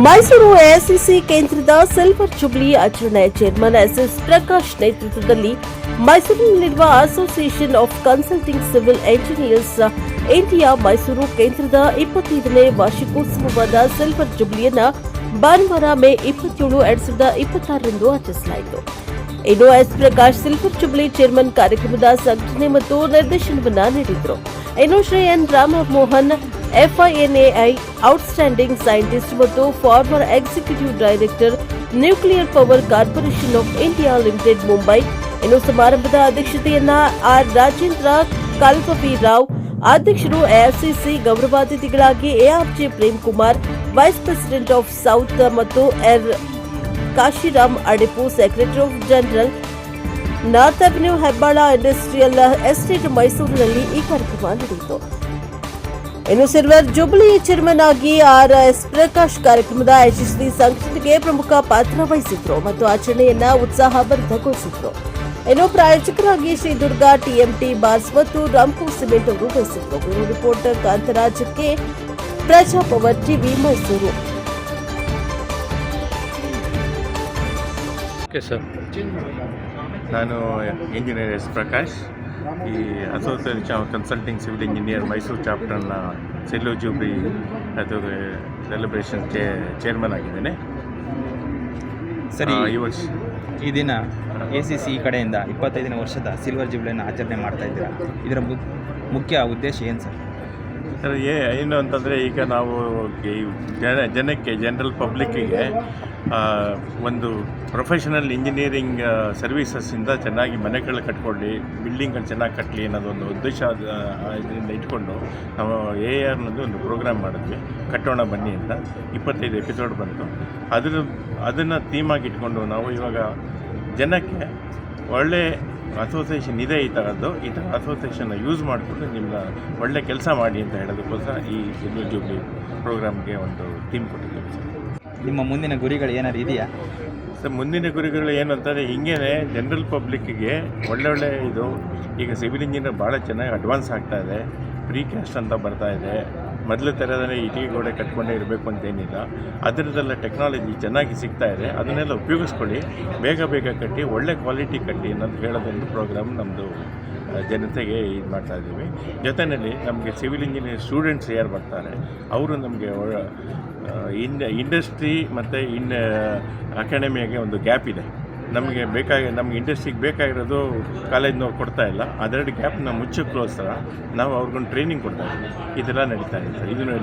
Mysuru AICC ಕೇಂದ್ರದ silver jubilee ಆಚರಣೆ chairman SS Prakash ನೇತೃತ್ವದಲ್ಲಿ ಮೈಸೂರಿನಲ್ಲಿರುವ association of consulting civil engineers India Mysuru ಕೇಂದ್ರದ 25ನೇ ವಾರ್ಷಿಕೋತ್ಸವವಾದ ಸಿಲ್ವರ್ ಜುಬ್ಲಿಯನ್ನು ಭಾನುವಾರ ಮೇ 27, 2026 ಆಚರಿಸಲಾಯಿತು. ಇನ್ನು S Prakash silver jubilee chairman ಕಾರ್ಯಕ್ರಮದ ಸಂಘಟನೆ ಮತ್ತು ನಿರ್ದೇಶನವನ್ನು ನೀಡಿದರು. ಇನ್ನು Shri N Ramamohan FINAI outstanding scientist ಮತ್ತು former executive director nuclear power corporation of India limited Mumbai. ಇನ್ನು ಸಮಾರಂಭದ ಅಧ್ಯಕ್ಷತೆಯನ್ನ ಆರ್ ರಾಜೇಂದ್ರ ಕಲ್ಪವಿರಾವ್, ಅಧ್ಯಕ್ಷರು ಎಐಸಿಸಿ, ಗೌರವಾತಿಥಿಗಳಾಗಿ ARJ Prem Kumar, vice president of south ಮತ್ತು Kashiram Adipu, secretary of general north avenue, Hebbal industrial estate ಮೈಸೂರಿನಲ್ಲಿ ಈ ಕಾರ್ಯಕ್ರಮ ನಡೆಯಿತು. ಇನ್ನು ಸಿಲ್ವರ್ ಜುಬ್ಲಿ ಚೇರ್ಮನ್ ಆಗಿ RS ಪ್ರಕಾಶ್ ಕಾರ್ಯಕ್ರಮದ ಯಶಸ್ವಿ ಸಂಘಟನೆಗೆ ಪ್ರಮುಖ ಪಾತ್ರ ವಹಿಸಿದ್ರು ಮತ್ತು ಆಚರಣೆಯನ್ನ ಉತ್ಸಾಹಭರಿತಗೊಳಿಸಿದ್ರು. ಇನ್ನು ಪ್ರಾಯೋಜಕರಾಗಿ ಶ್ರೀ ದುರ್ಗಾ TMT ಬಾರ್ಸ್ ಮತ್ತು ರಾಮ್ಕೋ ಸಿಮೆಂಟ್ ಅವರು ವಹಿಸಿದ್ರು. ಬ್ಯೂರೋ ರಿಪೋರ್ಟರ್ ಕಾಂತರಾಜಕ್ಕೆ, ಪ್ರಜಾಪವರ್ ಟಿವಿ, ಮೈಸೂರು. ನಾನು ಇಂಜಿನಿಯರ್ ಎಸ್ ಪ್ರಕಾಶ್, ಈ association of consulting civil engineer Mysuru ಚಾಪ್ಟರ್ನ ಸಿಲ್ವರ್ ಜೂಬ್ಲಿ ಅದು ಸೆಲೆಬ್ರೇಷನ್ ಚೇರ್ಮನ್ ಆಗಿದ್ದೇನೆ. ಸರಿ, ಈ ದಿನ ACC ಕಡೆಯಿಂದ 25ನೇ ವರ್ಷದ ಸಿಲ್ವರ್ ಜೂಬ್ಲಿಯನ್ನು ಆಚರಣೆ ಮಾಡ್ತಾ ಇದ್ದೀರಾ. ಇದರ ಮುಖ್ಯ ಉದ್ದೇಶ ಏನು ಸರ್? ಸರ್, ಏನು ಅಂತಂದರೆ, ಈಗ ನಾವು ಜನಕ್ಕೆ ಜನರಲ್ ಪಬ್ಲಿಕ್ಕಿಗೆ ಒಂದು ಪ್ರೊಫೆಷನಲ್ ಇಂಜಿನಿಯರಿಂಗ್ ಸರ್ವೀಸಸ್ಸಿಂದ ಚೆನ್ನಾಗಿ ಮನೆಗಳು ಕಟ್ಕೊಳ್ಳಿ, ಬಿಲ್ಡಿಂಗ್ಗಳು ಚೆನ್ನಾಗಿ ಕಟ್ಟಲಿ ಅನ್ನೋದೊಂದು ಉದ್ದೇಶ ಇದರಿಂದ ಇಟ್ಕೊಂಡು ನಾವು AARನದ್ದು ಒಂದು ಪ್ರೋಗ್ರಾಮ್ ಮಾಡಿದ್ವಿ, ಕಟ್ಟೋಣ ಬನ್ನಿ ಅಂತ. 25 ಎಪಿಸೋಡ್ ಬಂತು. ಅದನ್ನು ಥೀಮಾಗಿ ಇಟ್ಕೊಂಡು ನಾವು ಇವಾಗ ಜನಕ್ಕೆ ಒಳ್ಳೆ ಅಸೋಸಿಯೇಷನ್ ಇದೆ, ಈ ಥರ ಅಸೋಸಿಯೇಷನ್ನ ಯೂಸ್ ಮಾಡಿಕೊಂಡು ನಿಮ್ಮ ಒಳ್ಳೆ ಕೆಲಸ ಮಾಡಿ ಅಂತ ಹೇಳೋದಕ್ಕೋಸ್ಕರ ಈ ಸಿಲ್ವರ್ ಜೂಬ್ಲಿ ಪ್ರೋಗ್ರಾಮ್ಗೆ ಒಂದು ಥೀಮ್ ಕೊಟ್ಟಿದ್ದೀವಿ ಸರ್. ನಿಮ್ಮ ಮುಂದಿನ ಗುರಿಗಳು ಏನಾದ್ರು ಇದೆಯಾ ಸರ್? ಮುಂದಿನ ಗುರಿಗಳು ಏನು ಅಂತಂದರೆ, ಹಿಂಗೇ ಜನರಲ್ ಪಬ್ಲಿಕ್ಕಿಗೆ ಒಳ್ಳೊಳ್ಳೆ ಇದು, ಈಗ ಸಿವಿಲ್ ಇಂಜಿನಿಯರ್ ಭಾಳ ಚೆನ್ನಾಗಿ ಅಡ್ವಾನ್ಸ್ ಆಗ್ತಾ ಇದೆ, ಪ್ರೀ ಕ್ಯಾಸ್ಟ್ ಅಂತ ಬರ್ತಾ ಇದೆ. ಮೊದಲು ಥರದಲ್ಲೇ ಇಟಿಗೆ ಗೋಡೆ ಕಟ್ಕೊಂಡೇ ಇರಬೇಕು ಅಂತೇನಿಲ್ಲ, ಅದರದ್ದೆಲ್ಲ ಟೆಕ್ನಾಲಜಿ ಚೆನ್ನಾಗಿ ಸಿಗ್ತಾ ಇದೆ. ಅದನ್ನೆಲ್ಲ ಉಪಯೋಗಿಸ್ಕೊಳ್ಳಿ, ಬೇಗ ಕಟ್ಟಿ, ಒಳ್ಳೆ ಕ್ವಾಲಿಟಿ ಕಟ್ಟಿ ಅನ್ನೋದು ಹೇಳೋದೊಂದು ಪ್ರೋಗ್ರಾಮ್ ನಮ್ಮದು ಜನತೆಗೆ ಇದು ಮಾಡ್ತಾಯಿದ್ದೀವಿ. ಜೊತೆಯಲ್ಲಿ ನಮಗೆ ಸಿವಿಲ್ ಇಂಜಿನಿಯರ್ ಸ್ಟೂಡೆಂಟ್ಸ್ ಯಾರು ಬರ್ತಾರೆ ಅವರು ನಮಗೆ ಇಂಡಸ್ಟ್ರಿ ಮತ್ತು ಅಕಾಡೆಮಿಯಾಗೆ ಒಂದು ಗ್ಯಾಪ್ ಇದೆ. ನಮಗೆ ಇಂಡಸ್ಟ್ರಿಗೆ ಬೇಕಾಗಿರೋದು ಕಾಲೇಜ್ನವ್ರು ಕೊಡ್ತಾ ಇಲ್ಲ. ಅದೆರಡು ಗ್ಯಾಪ್ನ ಮುಚ್ಚೋಕ್ಕೋಸ್ಕರ ನಾವು ಅವ್ರಿಗೊಂದು ಟ್ರೈನಿಂಗ್ ಕೊಡ್ತಾ ಇದ್ದೀವಿ. ಇದೆಲ್ಲ ನಡೀತಾ ಇದೆ ಸರ್. ಇದನ್ನು